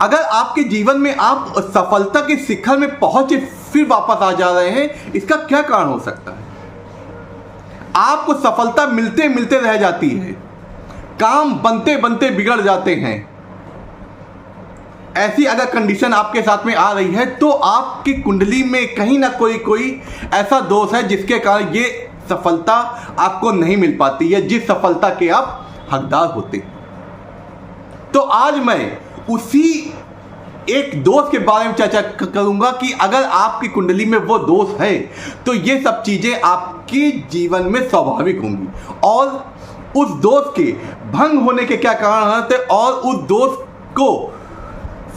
अगर आपके जीवन में आप सफलता के शिखर में पहुंचे फिर वापस आ जा रहे हैं, इसका क्या कारण हो सकता है? आपको सफलता मिलते मिलते रह जाती है, काम बनते बनते बिगड़ जाते हैं। ऐसी अगर कंडीशन आपके साथ में आ रही है तो आपकी कुंडली में कहीं ना कोई ऐसा दोष है जिसके कारण ये सफलता आपको नहीं मिल पाती है, जिस सफलता के आप हकदार होते। तो आज मैं उसी एक दोष के बारे में चर्चा करूंगा कि अगर आपकी कुंडली में वो दोष है तो ये सब चीजें आपके जीवन में स्वाभाविक होंगी, और उस दोष के भंग होने के क्या कारण होते और उस दोष को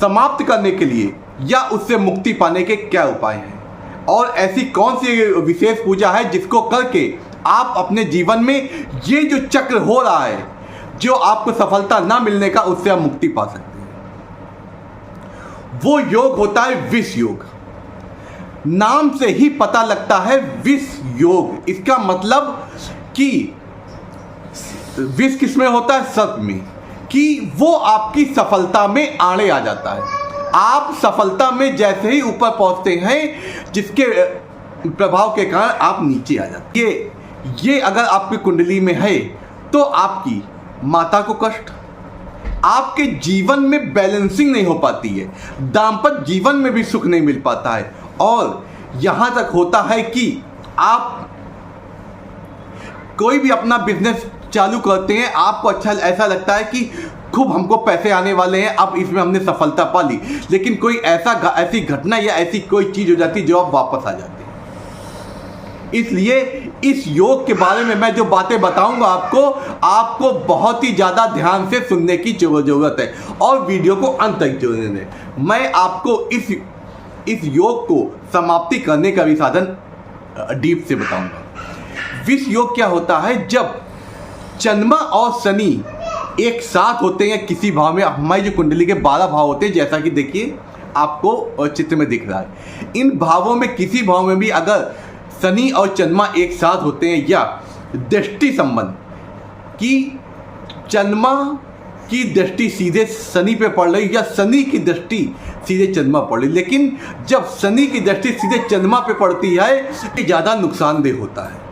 समाप्त करने के लिए या उससे मुक्ति पाने के क्या उपाय हैं, और ऐसी कौन सी विशेष पूजा है जिसको करके आप अपने जीवन में ये जो चक्र हो रहा है, जो आपको सफलता ना मिलने का, उससे आप मुक्ति पा सकते हैं। वो योग होता है विष योग। नाम से ही पता लगता है विष योग। इसका मतलब कि विष किसमें होता है? सर्प में, कि वो आपकी सफलता में आड़े आ जाता है। आप सफलता में जैसे ही ऊपर पहुंचते हैं, जिसके प्रभाव के कारण आप नीचे आ जाते हैं। ये अगर आपकी कुंडली में है तो आपकी माता को कष्ट, आपके जीवन में बैलेंसिंग नहीं हो पाती है, दाम्पत्य जीवन में भी सुख नहीं मिल पाता है, और यहां तक होता है कि आप कोई भी अपना बिजनेस चालू करते हैं, आपको अच्छा ऐसा लगता है कि खूब हमको पैसे आने वाले हैं, अब इसमें हमने सफलता पा ली, लेकिन कोई ऐसी घटना या ऐसी कोई चीज हो जाती है जो आप वापस आ जाते हैं। इसलिए इस योग के बारे में मैं जो बातें बताऊंगा आपको बहुत ही ज़्यादा ध्यान से सुनने की ज़रूरत है, और वीडियो को अंत तक जोड़ने दें। मैं आपको इस योग को समाप्ति करने का भी साधन डीप से बताऊंगा। विष योग क्या होता है? जब चंद्रमा और शनि एक साथ होते हैं किसी भाव में, हमारी जो कुंडली के 12 भाव होते हैं, जैसा कि देखिए आपको चित्र में दिख रहा है। इन भावों में किसी भाव में भी अगर शनि और चंद्रमा एक साथ होते हैं, या दृष्टि संबंध कि चंद्रमा की दृष्टि सीधे शनि पे पड़ रही या शनि की दृष्टि सीधे चंद्रमा पड़ रही, लेकिन जब शनि की दृष्टि सीधे चंद्रमा पे पड़ती है ये ज़्यादा नुकसानदेह होता है।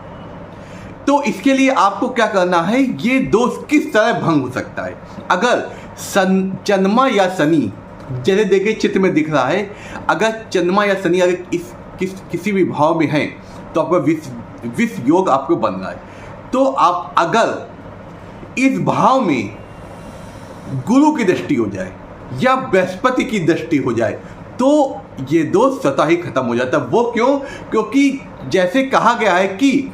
तो इसके लिए आपको क्या करना है, ये दोष किस तरह भंग हो सकता है? अगर चंद्रमा या शनि, जैसे देखिए चित्र में दिख रहा है, अगर चंद्रमा या शनि अगर किसी भी भाव में हैं तो आपका विष योग आपको बन रहा है। तो आप अगर इस भाव में गुरु की दृष्टि हो जाए या बृहस्पति की दृष्टि हो जाए तो ये दोष स्वतः ही खत्म हो जाता है। वो क्यों? क्योंकि जैसे कहा गया है कि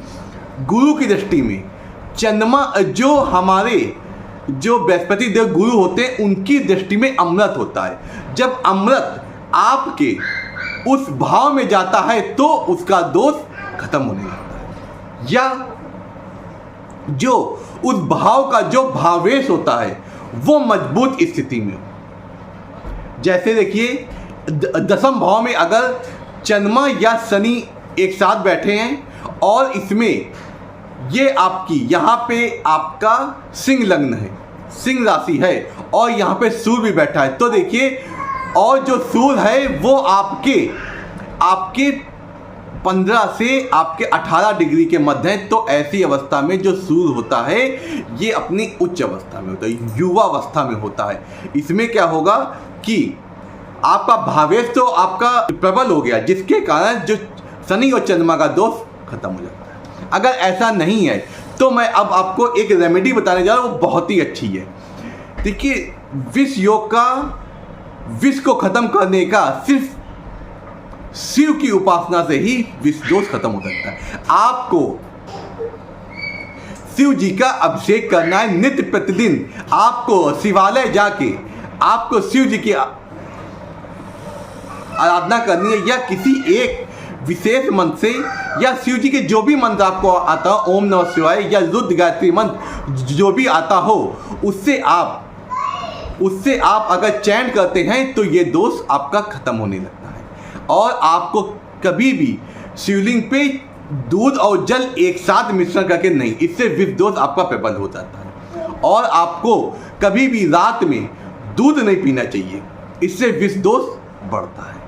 गुरु की दृष्टि में चंद्रमा, जो बृहस्पति देव गुरु होते हैं, उनकी दृष्टि में अमृत होता है। जब अमृत आपके उस भाव में जाता है तो उसका दोष खत्म होने लगता है, या जो उस भाव का जो भावेश होता है वो मजबूत स्थिति में हो। जैसे देखिए 10वें भाव में अगर चंद्रमा या शनि एक साथ बैठे हैं और इसमें ये आपकी यहाँ पे आपका सिंह लग्न है, सिंह राशि है, और यहाँ पे सूर्य भी बैठा है, तो देखिए, और जो सूर्य है वो आपके 15 से आपके 18 डिग्री के मध्य है। तो ऐसी अवस्था में जो सूर्य होता है ये अपनी उच्च अवस्था में होता है, युवा अवस्था में होता है। इसमें क्या होगा कि आपका भावेश तो आपका प्रबल हो गया, जिसके कारण जो शनि और चंद्रमा का दोष खत्म हो जाता है। अगर ऐसा नहीं है तो मैं अब आपको एक रेमेडी बताने जा रहा हूँ, वो बहुत ही अच्छी है। देखिए, विष योग का, विष को खत्म करने का सिर्फ शिव की उपासना से ही विष दोष खत्म हो सकता है। आपको शिव जी का अभिषेक करना है नित्य प्रतिदिन। आपको शिवालय जाके आपको शिव जी की आराधना करनी है, या किसी एक विशेष मंत्र से, या शिव जी के जो भी मंत्र आपको आता हो, ओम नमः शिवाय या रुद्र गायत्री मंत्र जो भी आता हो, उससे आप अगर चैंट करते हैं तो ये दोष आपका खत्म होने लगता है। और आपको कभी भी शिवलिंग पे दूध और जल एक साथ मिश्रण करके नहीं, इससे विष दोष आपका प्रबल हो जाता है। और आपको कभी भी रात में दूध नहीं पीना चाहिए, इससे विष दोष बढ़ता है।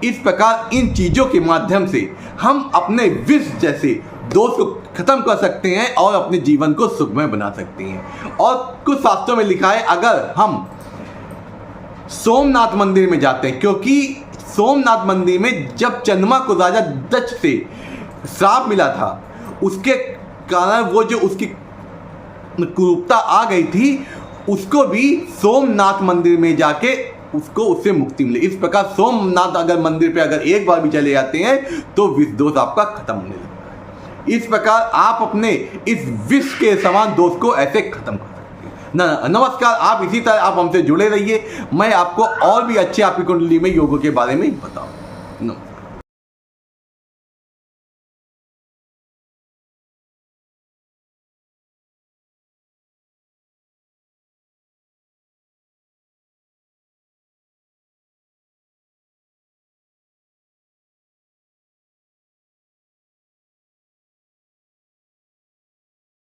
इस प्रकार इन चीज़ों के माध्यम से हम अपने विष जैसे दोष को खत्म कर सकते हैं और अपने जीवन को सुखमय बना सकते हैं। और कुछ शास्त्रों में लिखा है, अगर हम सोमनाथ मंदिर में जाते हैं, क्योंकि सोमनाथ मंदिर में जब चंद्रमा को राजा दक्ष से श्राप मिला था, उसके कारण वो जो उसकी कुरूपता आ गई थी, उसको भी सोमनाथ मंदिर में जाके उसको उससे मुक्ति मिले। इस प्रकार सोमनाथ अगर मंदिर पे अगर एक बार भी चले जाते हैं तो विष दोष आपका खत्म होने लगता है। इस प्रकार आप अपने इस विष के समान दोष को ऐसे खत्म कर सकते हैं। नमस्कार, आप इसी तरह आप हमसे जुड़े रहिए, मैं आपको और भी अच्छे आपकी कुंडली में योगों के बारे में बताऊँ। नमस्कार।